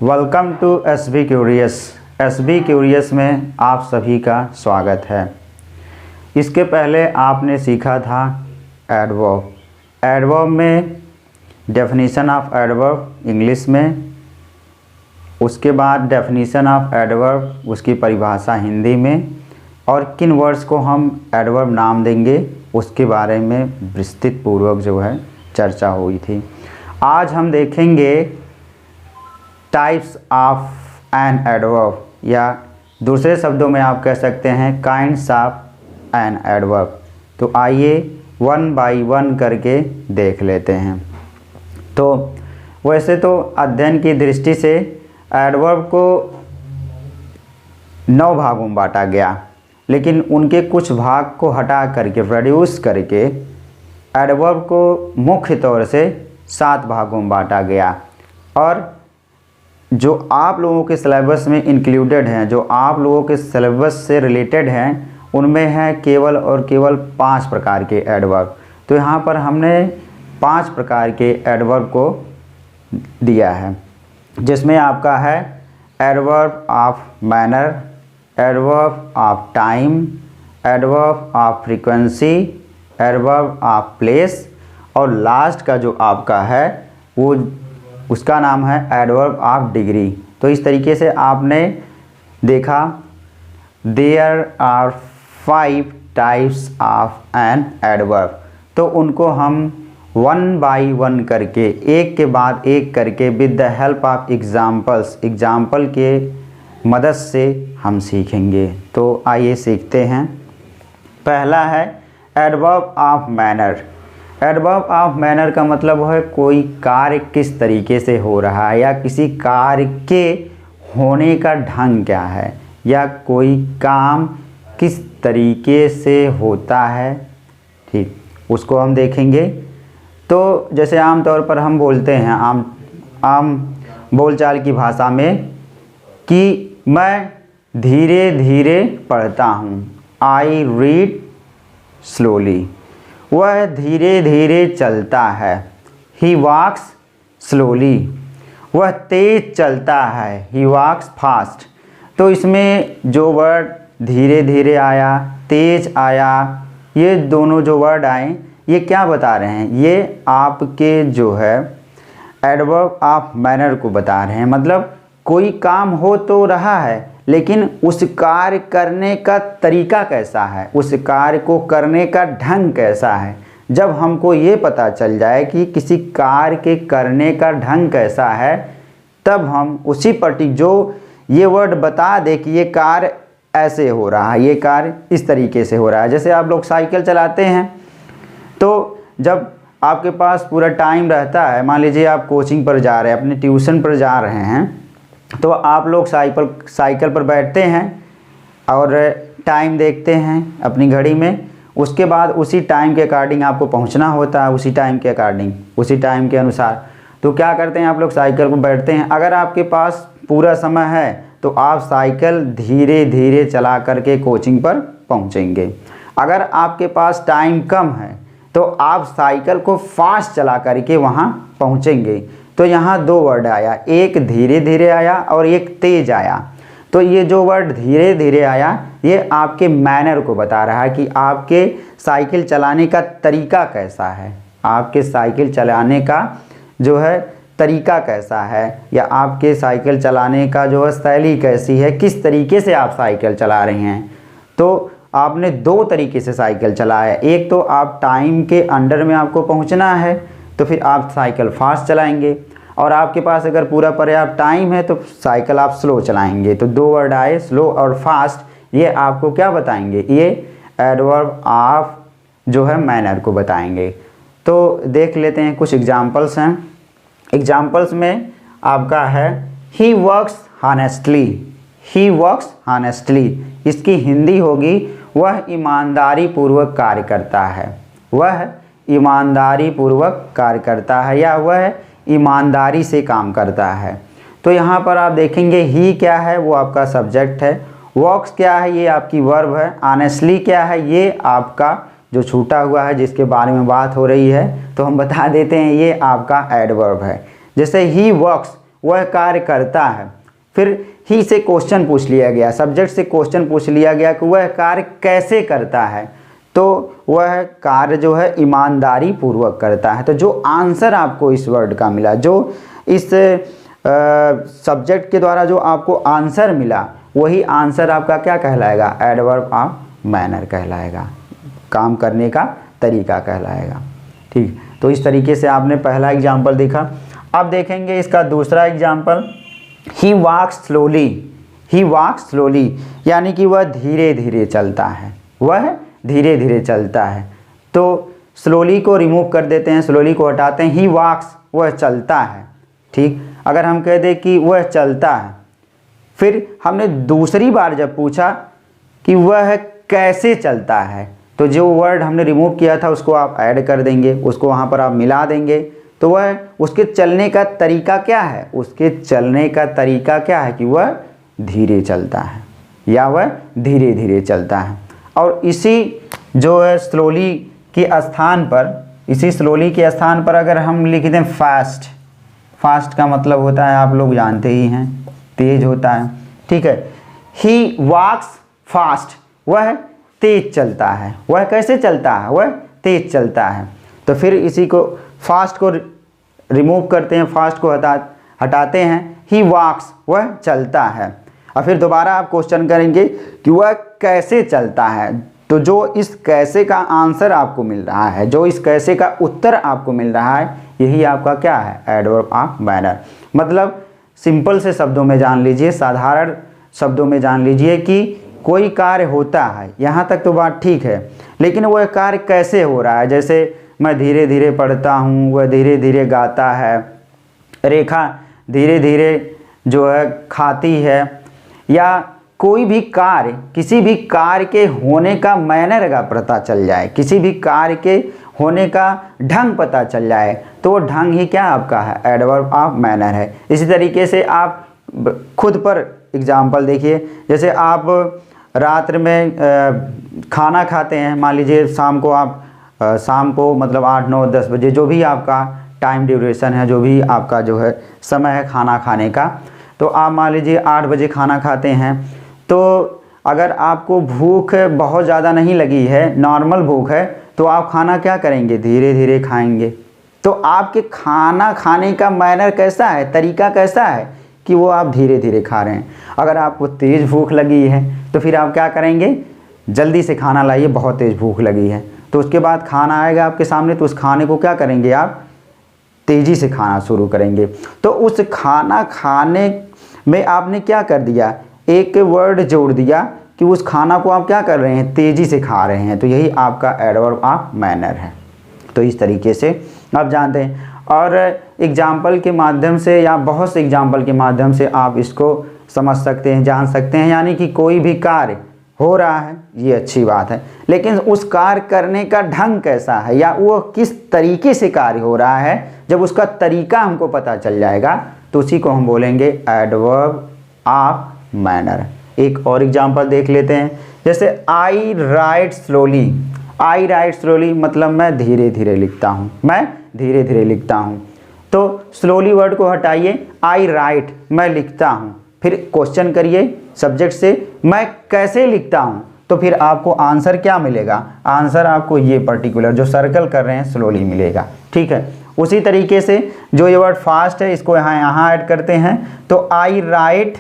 Welcome to SB curious. SB curious में आप सभी का स्वागत है। इसके पहले आपने सीखा था एडवर्ब। एडवर्ब में डेफिनीशन ऑफ एडवर्ब इंग्लिश में, उसके बाद डेफिनीशन ऑफ एडवर्ब उसकी परिभाषा हिंदी में, और किन वर्ड्स को हम एडवर्ब नाम देंगे उसके बारे में विस्तृत पूर्वक जो है चर्चा हुई थी। आज हम देखेंगे टाइप्स ऑफ एन एडवर्ब, या दूसरे शब्दों में आप कह सकते हैं काइंड्स ऑफ एन एडवर्ब। तो आइए वन बाय वन करके देख लेते हैं। तो वैसे तो अध्ययन की दृष्टि से एडवर्ब को 9 भागों में बांटा गया, लेकिन उनके कुछ भाग को हटा करके प्रोड्यूस करके एडवर्ब को मुख्य तौर से 7 भागों में बांटा गया। और जो आप लोगों के सिलेबस में इंक्लूडेड हैं, जो आप लोगों के सिलेबस से रिलेटेड हैं, उनमें है केवल और केवल 5 प्रकार के एडवर्ब। तो यहाँ पर हमने 5 प्रकार के एडवर्ब को दिया है, जिसमें आपका है adverb of manner, adverb of time, adverb of frequency, adverb of place, और लास्ट का जो आपका है वो उसका नाम है एडवर्ब ऑफ डिग्री। तो इस तरीके से आपने देखा there are 5 types of an adverb. तो उनको हम वन बाय वन करके, एक के बाद एक करके, with the help of examples, example के मदद से हम सीखेंगे। तो आइए सीखते हैं। पहला है adverb of manner. Adverb of manner का मतलब है कोई कार्य किस तरीके से हो रहा है, या किसी कार्य के होने का ढंग क्या है, या कोई काम किस तरीके से होता है। ठीक, उसको हम देखेंगे। तो जैसे आम तौर पर हम बोलते हैं आम बोलचाल की भाषा में कि मैं धीरे धीरे पढ़ता हूँ, आई रीड स्लोली। वह धीरे धीरे चलता है, ही वॉक्स स्लोली। वह तेज चलता है, ही वॉक्स फास्ट। तो इसमें जो वर्ड धीरे धीरे आया, तेज आया, ये दोनों जो वर्ड आए, ये क्या बता रहे हैं? ये आपके जो है एडवर्ब ऑफ मैनर को बता रहे हैं। मतलब कोई काम हो तो रहा है, लेकिन उस कार्य करने का तरीका कैसा है, उस कार्य को करने का ढंग कैसा है। जब हमको ये पता चल जाए कि किसी कार्य के करने का ढंग कैसा है, तब हम उसी जो ये वर्ड बता दे कि ये कार्य ऐसे हो रहा है, ये कार्य इस तरीके से हो रहा है। जैसे आप लोग साइकिल चलाते हैं, तो जब आपके पास पूरा टाइम रहता है, मान लीजिए आप कोचिंग पर जा रहे हैं, अपने ट्यूशन पर जा रहे हैं, तो आप लोग साइकिल पर बैठते हैं और टाइम देखते हैं अपनी घड़ी में। उसके बाद उसी टाइम के अकॉर्डिंग आपको पहुंचना होता है, उसी टाइम के अकॉर्डिंग, उसी टाइम के अनुसार। तो क्या करते हैं, आप लोग साइकिल पर बैठते हैं। अगर आपके पास पूरा समय है तो आप साइकिल धीरे धीरे चला करके कोचिंग पर पहुंचेंगे। अगर आपके पास टाइम कम है तो आप साइकिल को फास्ट चला करके वहाँ पहुँचेंगे। तो यहाँ 2 वर्ड आया, एक धीरे धीरे आया और एक तेज आया। तो ये जो वर्ड धीरे धीरे आया, ये आपके मैनर को बता रहा है कि आपके साइकिल चलाने का तरीका कैसा है, आपके साइकिल चलाने का जो है तरीका कैसा है, या आपके साइकिल चलाने का जो है शैली कैसी है, किस तरीके से आप साइकिल चला रहे हैं। तो आपने 2 तरीके से साइकिल चलाया। एक तो आप टाइम के अंडर में आपको पहुंचना है, तो फिर आप साइकिल फास्ट चलाएंगे, और आपके पास अगर पूरा पर्याप्त टाइम है तो साइकिल आप स्लो चलाएंगे। तो 2 वर्ड आए, स्लो और फास्ट। ये आपको क्या बताएंगे? ये एडवर्ब ऑफ जो है मैनर को बताएंगे। तो देख लेते हैं, कुछ एग्जाम्पल्स हैं। एग्जाम्पल्स में आपका है he works honestly. He works honestly, इसकी हिंदी होगी वह ईमानदारी पूर्वक कार्य करता है। वह ईमानदारी पूर्वक कार्य करता है, या वह ईमानदारी से काम करता है। तो यहाँ पर आप देखेंगे ही क्या है, वो आपका सब्जेक्ट है। वर्क्स क्या है, ये आपकी वर्ब है। ऑनेस्टली क्या है, ये आपका जो छूटा हुआ है जिसके बारे में बात हो रही है, तो हम बता देते हैं ये आपका एडवर्ब है। जैसे ही वर्क्स, वह कार्य करता है। फिर ही से क्वेश्चन पूछ लिया गया, सब्जेक्ट से क्वेश्चन पूछ लिया गया कि वह कार्य कैसे करता है, तो वह कार्य जो है ईमानदारी पूर्वक करता है। तो जो आंसर आपको इस वर्ड का मिला, जो इस सब्जेक्ट के द्वारा जो आपको आंसर मिला, वही आंसर आपका क्या कहलाएगा? एडवर्ब ऑफ मैनर कहलाएगा, काम करने का तरीका कहलाएगा। ठीक, तो इस तरीके से आपने पहला एग्जाम्पल देखा। अब देखेंगे इसका दूसरा एग्जाम्पल, ही वॉक्स स्लोली। ही वॉक्स स्लोली यानी कि वह धीरे धीरे चलता है, वह धीरे धीरे चलता है। तो स्लोली को रिमूव कर देते हैं, स्लोली को हटाते हैं, ही वॉक्स वह चलता है। ठीक, अगर हम कह दें कि वह चलता है, फिर हमने दूसरी बार जब पूछा कि वह कैसे चलता है, तो जो वर्ड हमने रिमूव किया था उसको आप ऐड कर देंगे, उसको वहाँ पर आप मिला देंगे। तो वह उसके चलने का तरीका क्या है? उसके चलने का तरीका क्या है कि वह धीरे चलता है या वह धीरे धीरे चलता है। और इसी जो है स्लोली के स्थान पर, इसी स्लोली के स्थान पर अगर हम लिख दें फास्ट, फास्ट का मतलब होता है आप लोग जानते ही हैं, तेज होता है। ठीक है, ही वॉक्स फास्ट, वह तेज चलता है। वह कैसे चलता है? वह तेज चलता है। तो फिर इसी को फास्ट को रिमूव करते हैं, फास्ट को हटाते हैं, ही वॉक्स वह चलता है। और फिर दोबारा आप क्वेश्चन करेंगे कि वह कैसे चलता है। तो जो इस कैसे का आंसर आपको मिल रहा है, जो इस कैसे का उत्तर आपको मिल रहा है, यही आपका क्या है? Adverb of manner. मतलब सिंपल से शब्दों में जान लीजिए, साधारण शब्दों में जान लीजिए कि कोई कार्य होता है, यहाँ तक तो बात ठीक है, लेकिन वह कार्य कैसे हो रहा है। जैसे मैं धीरे धीरे पढ़ता हूँ, वह धीरे धीरे गाता है, रेखा धीरे धीरे जो है खाती है, या कोई भी कार्य, किसी भी कार्य के होने का मैनर का पता चल जाए, किसी भी कार्य के होने का ढंग पता चल जाए, तो वो ढंग ही क्या आपका है? एडवर्ब ऑफ मैनर है। इसी तरीके से आप खुद पर एग्जाम्पल देखिए, जैसे आप रात्र में खाना खाते हैं, मान लीजिए शाम को आप शाम को मतलब 8, 9, 10 बजे, जो भी आपका टाइम ड्यूरेशन है, जो भी आपका जो है समय है खाना खाने का, तो आप मान लीजिए 8 बजे खाना खाते हैं। तो अगर आपको भूख बहुत ज़्यादा नहीं लगी है, नॉर्मल भूख है, तो आप खाना क्या करेंगे? धीरे धीरे खाएंगे। तो आपके खाना खाने का मैनर कैसा है, तरीका कैसा है कि वो आप धीरे धीरे खा रहे हैं। अगर आपको तेज़ भूख लगी है तो फिर आप क्या करेंगे? जल्दी से खाना लाइए, बहुत तेज़ भूख लगी है। तो उसके बाद खाना आएगा आपके सामने, तो उस खाने को क्या करेंगे? आप तेज़ी से खाना शुरू करेंगे। तो उस खाना खाने में आपने क्या कर दिया? एक वर्ड जोड़ दिया कि उस खाना को आप क्या कर रहे हैं? तेज़ी से खा रहे हैं। तो यही आपका एडवर्ब ऑफ मैनर है। तो इस तरीके से आप जानते हैं, और एग्जाम्पल के माध्यम से या बहुत से एग्जाम्पल के माध्यम से आप इसको समझ सकते हैं, जान सकते हैं। यानी कि कोई भी कार्य हो रहा है, ये अच्छी बात है, लेकिन उस कार्य करने का ढंग कैसा है या वो किस तरीके से कार्य हो रहा है, जब उसका तरीका हमको पता चल जाएगा तो उसी को हम बोलेंगे एडवर्ब ऑफ मैनर। एक और एग्जाम्पल देख लेते हैं, जैसे आई राइट स्लोली। आई राइट स्लोली मतलब मैं धीरे धीरे लिखता हूँ, मैं धीरे धीरे लिखता हूँ। तो स्लोली वर्ड को हटाइए, आई राइट मैं लिखता हूँ, फिर क्वेश्चन करिए सब्जेक्ट से, मैं कैसे लिखता हूँ, तो फिर आपको आंसर क्या मिलेगा? आंसर आपको ये पर्टिकुलर जो सर्कल कर रहे हैं स्लोली मिलेगा। ठीक है, उसी तरीके से जो ये वर्ड फास्ट है, इसको यहाँ ऐड करते हैं, तो आई राइट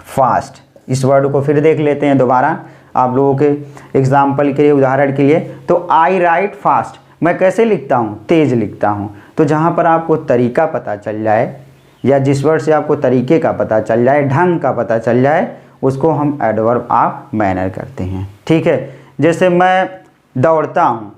फास्ट। इस वर्ड को फिर देख लेते हैं दोबारा आप लोगों के एग्जाम्पल के लिए, उदाहरण के लिए। तो आई राइट फास्ट, मैं कैसे लिखता हूँ? तेज़ लिखता हूँ। तो जहाँ पर आपको तरीका पता चल जाए या जिस वर्ड से आपको तरीके का पता चल जाए, ढंग का पता चल जाए, उसको हम एडवर्ब ऑफ मैनर करते हैं। ठीक है, जैसे मैं दौड़ता हूँ,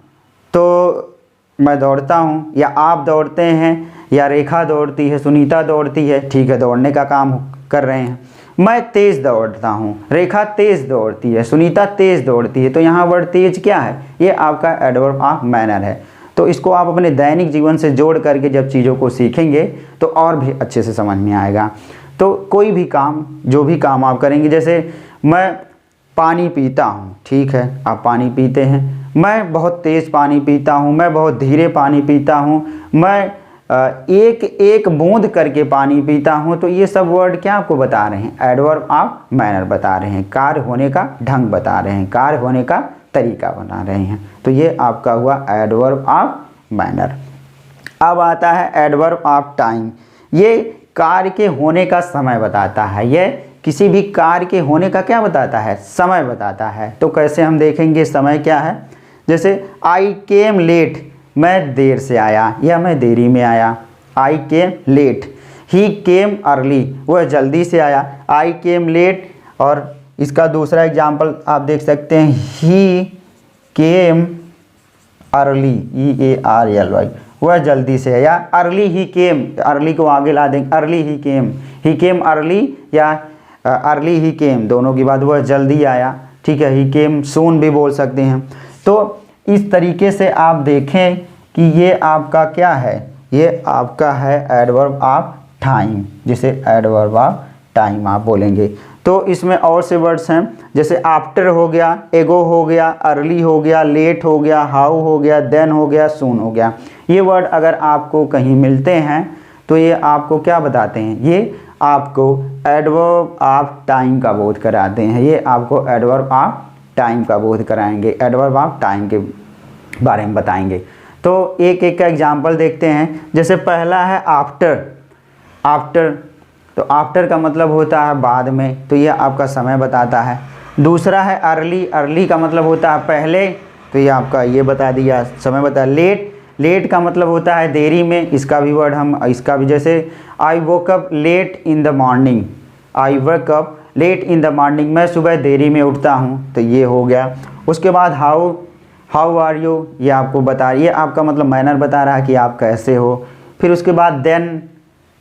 तो मैं दौड़ता हूँ, या आप दौड़ते हैं, या रेखा दौड़ती है, सुनीता दौड़ती है। ठीक है, दौड़ने का काम कर रहे हैं। मैं तेज़ दौड़ता हूँ, रेखा तेज़ दौड़ती है, सुनीता तेज़ दौड़ती है। तो यहाँ वर्ड तेज क्या है? ये आपका एडवर्ब ऑफ मैनर है। तो इसको आप अपने दैनिक जीवन से जोड़ करके जब चीज़ों को सीखेंगे तो और भी अच्छे से समझ में आएगा। तो कोई भी काम, जो भी काम आप करेंगे, जैसे मैं पानी पीता हूँ, ठीक है, आप पानी पीते हैं। मैं बहुत तेज़ पानी पीता हूँ, मैं बहुत धीरे पानी पीता हूँ, मैं एक एक बूंद करके पानी पीता हूँ, तो ये सब वर्ड क्या आपको बता रहे हैं? एडवर्ब ऑफ मैनर बता रहे हैं, कार्य होने का ढंग बता रहे हैं, कार्य होने का तरीका बता रहे हैं। तो ये आपका हुआ एडवर्ब ऑफ मैनर। अब आता है एडवर्ब ऑफ टाइम। ये कार्य के होने का समय बताता है, ये किसी भी कार्य के होने का क्या बताता है? समय बताता है। तो कैसे हम देखेंगे समय क्या है? जैसे आई केम लेट, मैं देर से आया या मैं देरी में आया, आई केम लेट। ही केम अर्ली, वह जल्दी से आया, आई केम लेट। और इसका दूसरा एग्जाम्पल आप देख सकते हैं, ही केम अर्ली, EARLY, वह जल्दी से है। या अर्ली ही केम, अर्ली को आगे ला देंगे, अर्ली ही केम अर्ली या अर्ली ही केम, दोनों की बात, वह जल्दी आया। ठीक है, ही केम सून भी बोल सकते हैं। तो इस तरीके से आप देखें कि ये आपका क्या है? ये आपका है एडवर्ब ऑफ टाइम, जिसे एडवर्ब ऑफ टाइम आप बोलेंगे। तो इसमें और से वर्ड्स हैं, जैसे आफ्टर हो गया, एगो हो गया, अर्ली हो गया, लेट हो गया, हाउ हो गया, देन हो गया, सून हो गया। ये वर्ड अगर आपको कहीं मिलते हैं तो ये आपको क्या बताते हैं? ये आपको एडवर्ब ऑफ टाइम का बोध कराते हैं। ये आपको एडवर्ब ऑफ टाइम का बोध कराएंगे, एडवर्ब ऑफ टाइम के बारे में बताएंगे। तो एक एक का एग्जाम्पल देखते हैं। जैसे पहला है आफ्टर, आफ्टर, तो आफ्टर का मतलब होता है बाद में, तो ये आपका समय बताता है। दूसरा है अर्ली, अर्ली का मतलब होता है पहले, तो ये आपका ये बता दिया, समय बता। लेट, लेट का मतलब होता है देरी में, इसका भी वर्ड हम इसका भी, जैसे I woke up late in the morning, I woke up late in the morning, मैं सुबह देरी में उठता हूँ, तो ये हो गया। उसके बाद हाउ आर यू, ये आपको बता, ये आपका मतलब मैनर बता रहा है कि आप कैसे हो। फिर उसके बाद देन,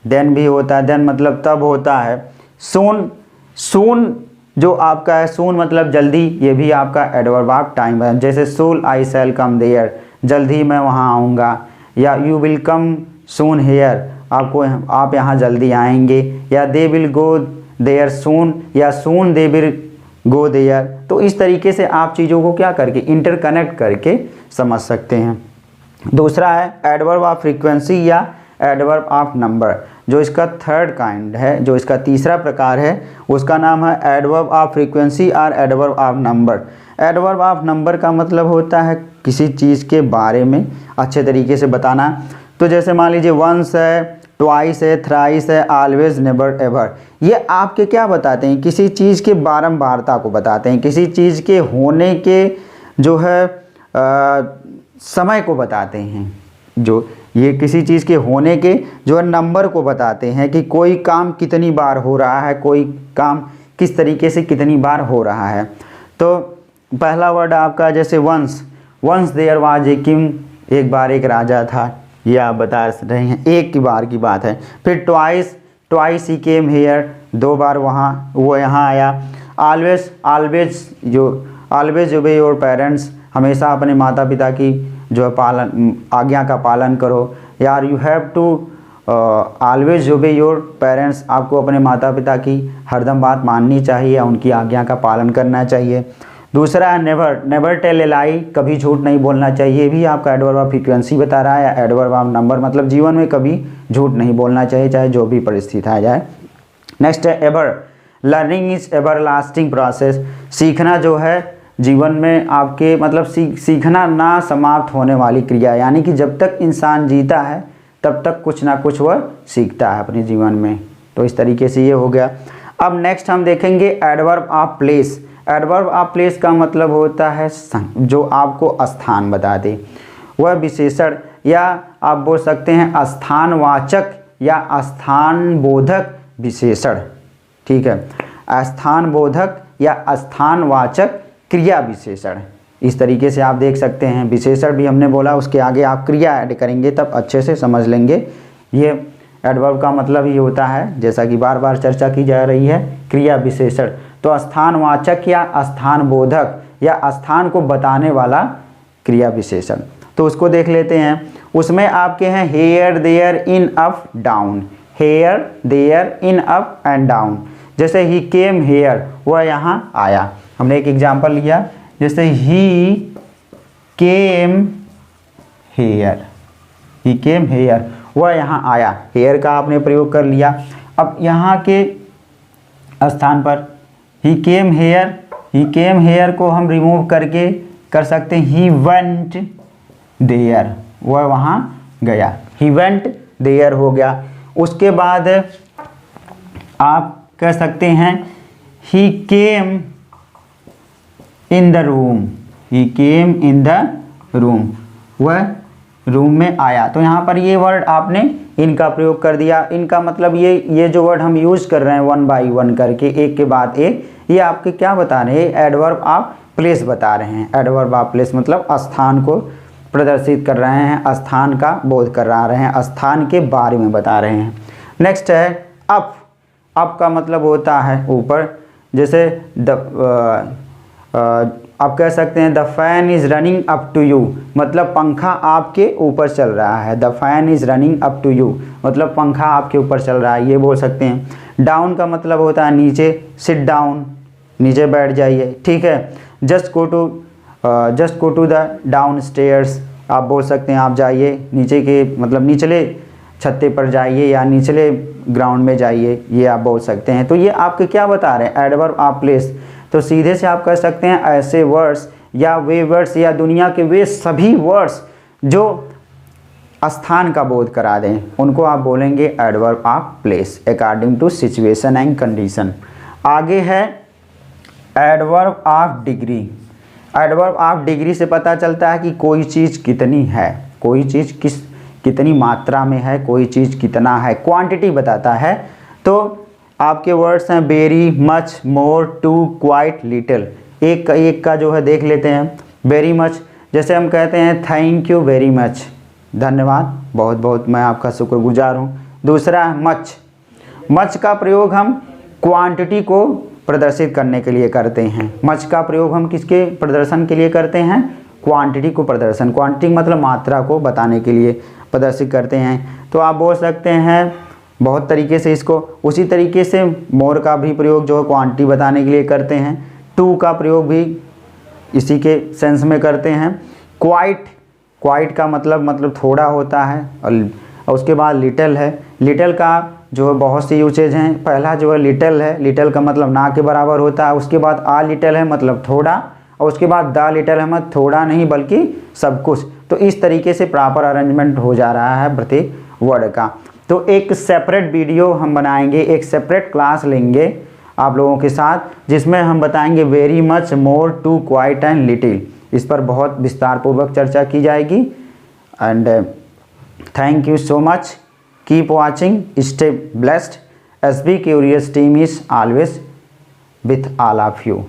देन भी होता है, देन मतलब तब होता है। सून, सून जो आपका है, सून मतलब जल्दी, ये भी आपका एडवर्ब ऑफ टाइम है। जैसे सूल आई शैल कम देयर, जल्द ही मैं वहाँ आऊँगा। या you will come soon here, आप यहाँ जल्दी आएंगे। या दे विल गो देयर सून, या सून दे विल गो देयर। तो इस तरीके से आप चीज़ों को क्या करके इंटरकनेक्ट करके समझ सकते हैं। दूसरा है एडवर्ब ऑफ फ्रीक्वेंसी या एडवर्ब ऑफ नंबर, जो इसका थर्ड काइंड है, जो इसका तीसरा प्रकार है, उसका नाम है एडवर्ब ऑफ फ्रीक्वेंसी और adverb of number. Adverb of number का मतलब होता है किसी चीज़ के बारे में अच्छे तरीके से बताना। तो जैसे मान लीजिए वंस है, ट्वाइस है, थ्राइस है, ऑलवेज, नेवर, एवर, ये आपके क्या बताते हैं? किसी चीज़ के बारंबारता को बताते हैं, किसी चीज़ के होने के जो है समय को बताते हैं। जो ये किसी चीज़ के होने के जो है नंबर को बताते हैं कि कोई काम कितनी बार हो रहा है, कोई काम किस तरीके से कितनी बार हो रहा है। तो पहला वर्ड आपका जैसे once, once there was a king, एक बार एक राजा था, ये आप बता रहे हैं, एक की बार की बात है। फिर twice, twice he came here, दो बार वो यहाँ आया। ऑलवेज, ऑलवेज जो ऑलवेज ओबे योर पेरेंट्स, हमेशा अपने माता पिता की जो है पालन, आज्ञा का पालन करो। यार you have to always obey your parents, आपको अपने माता पिता की हरदम बात माननी चाहिए, उनकी आज्ञा का पालन करना चाहिए। दूसरा है नेवर, नेवर टेल ए लाई, कभी झूठ नहीं बोलना चाहिए, भी आपका एडवर्ब ऑफ फ्रीक्वेंसी बता रहा है। या एडवर्ब ऑफ नंबर मतलब जीवन में कभी झूठ नहीं बोलना चाहिए, चाहे जो भी परिस्थिति आ जाए। नेक्स्ट है ever, learning is ever lasting process, सीखना जो है जीवन में आपके मतलब सीखना ना समाप्त होने वाली क्रिया, यानी कि जब तक इंसान जीता है तब तक कुछ ना कुछ वह सीखता है अपने जीवन में। तो इस तरीके से ये हो गया। अब नेक्स्ट हम देखेंगे adverb of place. Adverb of place का मतलब होता है जो आपको स्थान बता दे, वह विशेषण, या आप बोल सकते हैं स्थानवाचक या स्थानबोधक विशेषण। ठीक है, स्थानबोधक या स्थानवाचक क्रिया विशेषण, इस तरीके से आप देख सकते हैं। विशेषण भी हमने बोला, उसके आगे आप क्रिया ऐड करेंगे तब अच्छे से समझ लेंगे। ये एडवर्ब का मतलब ही होता है, जैसा कि बार बार चर्चा की जा रही है, क्रिया विशेषण। तो स्थानवाचक या स्थानबोधक या स्थान को बताने वाला क्रिया विशेषण, तो उसको देख लेते हैं। उसमें आपके हैं here, there, in, up, down. Here, there, in, up and down. जैसे ही केम हेयर, वह यहाँ आया। हमने एक एग्जाम्पल लिया, जैसे ही came here, he came here, वह यहाँ आया, हेयर का आपने प्रयोग कर लिया। अब यहाँ के स्थान पर ही केम हेयर को हम रिमूव करके कर सकते हैं ही वेंट देयर, वह वहाँ गया, ही वेंट देयर हो गया। उसके बाद आप कह सकते हैं he came in the room, he came in the room, वह रूम में आया। तो यहाँ पर ये वर्ड आपने इनका प्रयोग कर दिया। इनका मतलब ये जो वर्ड हम यूज कर रहे हैं वन बाई वन करके एक के बाद एक, ये आपके क्या बता रहे हैं, एडवर्ब ऑफ प्लेस बता रहे हैं। एडवर्ब ऑफ प्लेस मतलब स्थान को प्रदर्शित कर रहे हैं, स्थान का बोध करा रहे हैं, स्थान के बारे में बता रहे हैं। नेक्स्ट है अप। अप का मतलब होता है ऊपर, जैसे आप कह सकते हैं the fan is running up to you, मतलब पंखा आपके ऊपर चल रहा है। The fan is running up to you मतलब पंखा आपके ऊपर चल रहा है, ये बोल सकते हैं। डाउन का मतलब होता है नीचे, सिट डाउन, नीचे बैठ जाइए, ठीक है। Just go to the downstairs, आप बोल सकते हैं आप जाइए नीचे के, मतलब निचले छत्ते पर जाइए या निचले ग्राउंड में जाइए, ये आप बोल सकते हैं। तो ये आपके क्या बता रहे हैं, एडवर्ब ऑफ प्लेस। तो सीधे से आप कह सकते हैं ऐसे वर्ड्स या वे वर्ड्स या दुनिया के वे सभी वर्ड्स जो स्थान का बोध करा दें, उनको आप बोलेंगे adverb of place according to situation and condition. आगे है adverb of degree. Adverb of degree से पता चलता है कि कोई चीज़ कितनी है, कोई चीज़ कितनी मात्रा में है, कोई चीज़ कितना है, क्वांटिटी बताता है। तो आपके वर्ड्स हैं very, much, more, too, quite, little. एक का जो है देख लेते हैं। वेरी मच, जैसे हम कहते हैं थैंक यू वेरी मच, धन्यवाद, बहुत बहुत मैं आपका शुक्रगुजार हूँ। दूसरा मच, मच का प्रयोग हम क्वांटिटी को प्रदर्शित करने के लिए करते हैं। मच का प्रयोग हम किसके प्रदर्शन के लिए करते हैं, क्वांटिटी को प्रदर्शन, क्वांटिटी मतलब मात्रा को बताने के लिए प्रदर्शित करते हैं। तो आप बोल सकते हैं बहुत तरीके से इसको। उसी तरीके से मोर का भी प्रयोग जो है क्वांटिटी बताने के लिए करते हैं। टू का प्रयोग भी इसी के सेंस में करते हैं। क्वाइट का मतलब थोड़ा होता है। और उसके बाद लिटिल है। लिटिल का जो है बहुत सी यूसेज हैं। पहला जो है लिटिल है, लिटिल का मतलब ना के बराबर होता है। उसके बाद आ लिटिल है मतलब थोड़ा, और उसके बाद द लिटिल है मतलब थोड़ा नहीं बल्कि सब कुछ। तो इस तरीके से प्रॉपर अरेंजमेंट हो जा रहा है प्रत्येक वर्ड का। तो एक सेपरेट वीडियो हम बनाएंगे, एक सेपरेट क्लास लेंगे आप लोगों के साथ, जिसमें हम बताएंगे very much, more, too, quite and little. इस पर बहुत विस्तार पूर्वक चर्चा की जाएगी। And thank you so much, keep watching, stay blessed. SB Curious team is always with all of you.